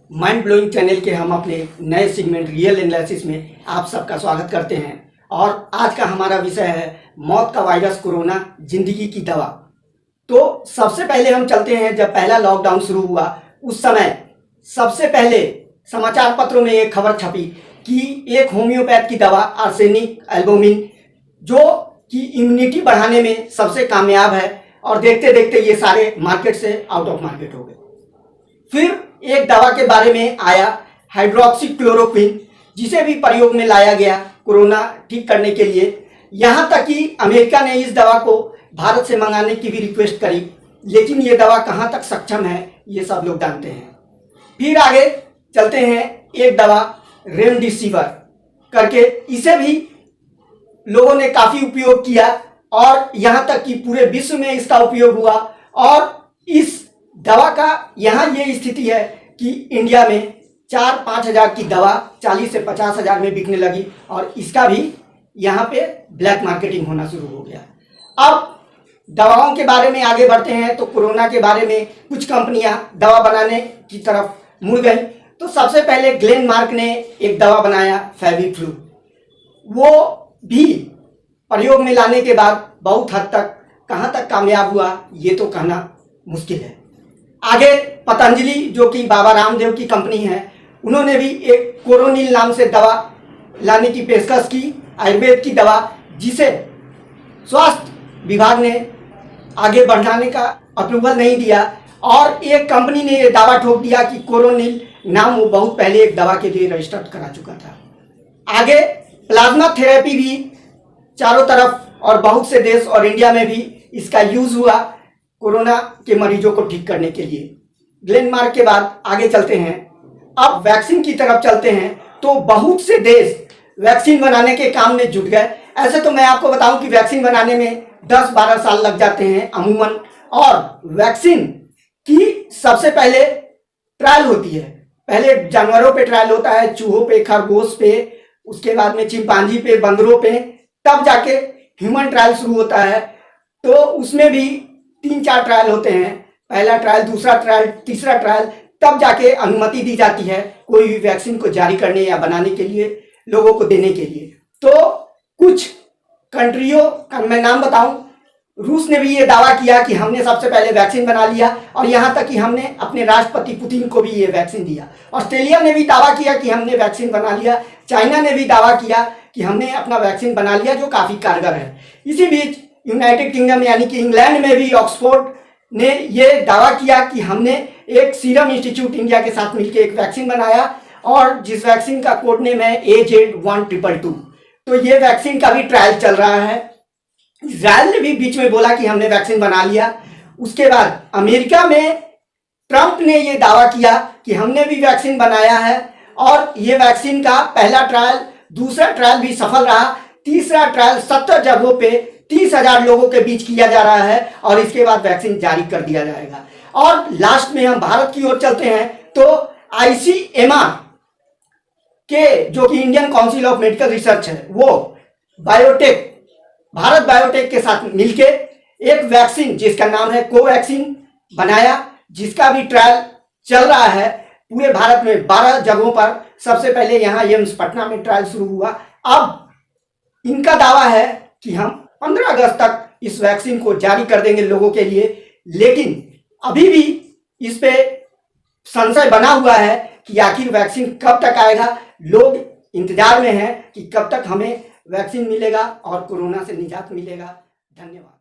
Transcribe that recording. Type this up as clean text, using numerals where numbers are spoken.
Mind blowing channel के हम अपने नए सेगमेंट रियल एनालिसिस में आप सबका स्वागत करते हैं। और आज का हमारा विषय है मौत का वायरस कोरोना, जिंदगी की दवा। तो सबसे पहले हम चलते हैं, जब पहला लॉकडाउन शुरू हुआ उस समय सबसे पहले समाचार पत्रों में एक खबर छपी कि एक होम्योपैथ की दवा आर्सेनिक एल्बुमिन, जो कि इम्यूनिटी बढ़ाने में सबसे कामयाब है, और देखते देखते ये सारे मार्केट से आउट ऑफ मार्केट हो गए। फिर एक दवा के बारे में आया हाइड्रोक्सीक्लोरोक्विन, जिसे भी प्रयोग में लाया गया कोरोना ठीक करने के लिए। यहाँ तक कि अमेरिका ने इस दवा को भारत से मंगाने की भी रिक्वेस्ट करी, लेकिन ये दवा कहाँ तक सक्षम है ये सब लोग जानते हैं। फिर आगे चलते हैं, एक दवा रेमडेसिविर करके, इसे भी लोगों ने काफ़ी उपयोग किया और यहाँ तक कि पूरे विश्व में इसका उपयोग हुआ। और इस दवा का यहाँ ये स्थिति है कि इंडिया में 4-5 हज़ार की दवा 40 से 50 हज़ार में बिकने लगी, और इसका भी यहाँ पे ब्लैक मार्केटिंग होना शुरू हो गया। अब दवाओं के बारे में आगे बढ़ते हैं, तो कोरोना के बारे में कुछ कंपनियां दवा बनाने की तरफ मुड़ गई। तो सबसे पहले ग्लेनमार्क ने एक दवा बनाया फेविफ्लू। वो भी प्रयोग में लाने के बाद बहुत हद तक कहाँ तक कामयाब हुआ ये तो कहना मुश्किल है। आगे पतंजलि, जो कि बाबा रामदेव की कंपनी है, उन्होंने भी एक कोरोनिल नाम से दवा लाने की पेशकश की, आयुर्वेद की दवा, जिसे स्वास्थ्य विभाग ने आगे बढ़ाने का अप्रूवल नहीं दिया। और एक कंपनी ने ये दावा ठोक दिया कि कोरोनिल नाम वो बहुत पहले एक दवा के लिए रजिस्टर्ड करा चुका था। आगे प्लाज्मा थेरेपी भी चारों तरफ और बहुत से देश और इंडिया में भी इसका यूज हुआ कोरोना के मरीजों को ठीक करने के लिए। ग्लेनमार्क के बाद आगे चलते हैं, अब वैक्सीन की तरफ चलते हैं। तो बहुत से देश वैक्सीन बनाने के काम में जुट गए। ऐसे तो मैं आपको बताऊं कि वैक्सीन बनाने में 10-12 साल लग जाते हैं अमूमन। और वैक्सीन की सबसे पहले ट्रायल होती है, पहले जानवरों पे ट्रायल होता है, चूहों पे, खरगोश पे, उसके बाद में चिंपांजी पे, बंदरों पे, तब जाके ह्यूमन ट्रायल शुरू होता है। तो उसमें भी 3-4 ट्रायल होते हैं, पहला ट्रायल, दूसरा ट्रायल, तीसरा ट्रायल, तब जाके अनुमति दी जाती है कोई भी वैक्सीन को जारी करने या बनाने के लिए, लोगों को देने के लिए। तो कुछ कंट्रियों का मैं नाम बताऊं, रूस ने भी ये दावा किया कि हमने सबसे पहले वैक्सीन बना लिया, और यहाँ तक कि हमने अपने राष्ट्रपति पुतिन को भी ये वैक्सीन दिया। ऑस्ट्रेलिया ने भी दावा किया कि हमने वैक्सीन बना लिया। चाइना ने भी दावा किया कि हमने अपना वैक्सीन बना लिया, जो काफ़ी कारगर है। इसी बीच यूनाइटेड किंगडम यानी कि इंग्लैंड में भी ऑक्सफोर्ड ने ये दावा किया कि हमने एक सीरम इंस्टीट्यूट इंडिया के साथ मिलकर एक वैक्सीन बनाया, और जिस वैक्सीन का कोड नेम है AZ1222। तो ये वैक्सीन का भी ट्रायल चल रहा है। इजराइल ने भी बीच में बोला कि हमने वैक्सीन बना लिया। उसके बाद अमेरिका में ट्रंप ने ये दावा किया कि हमने भी वैक्सीन बनाया है, और ये वैक्सीन का पहला ट्रायल, दूसरा ट्रायल भी सफल रहा, तीसरा ट्रायल 70 जगहों पे 30,000 लोगों के बीच किया जा रहा है, और इसके बाद वैक्सीन जारी कर दिया जाएगा। और लास्ट में हम भारत की ओर चलते हैं, तो ICMR के, जो कि Indian council of medical research है, वो बायोटेक, भारत बायोटेक के साथ मिलके एक वैक्सीन जिसका नाम है कोवैक्सीन बनाया, जिसका भी ट्रायल चल रहा है पूरे भारत में 12 जगहों पर। सबसे पहले यहाँ एम्स पटना में ट्रायल शुरू हुआ। अब इनका दावा है कि हम 15 अगस्त तक इस वैक्सीन को जारी कर देंगे लोगों के लिए, लेकिन अभी भी इस पे संशय बना हुआ है कि आखिर वैक्सीन कब तक आएगा। लोग इंतजार में हैं कि कब तक हमें वैक्सीन मिलेगा और कोरोना से निजात मिलेगा। धन्यवाद।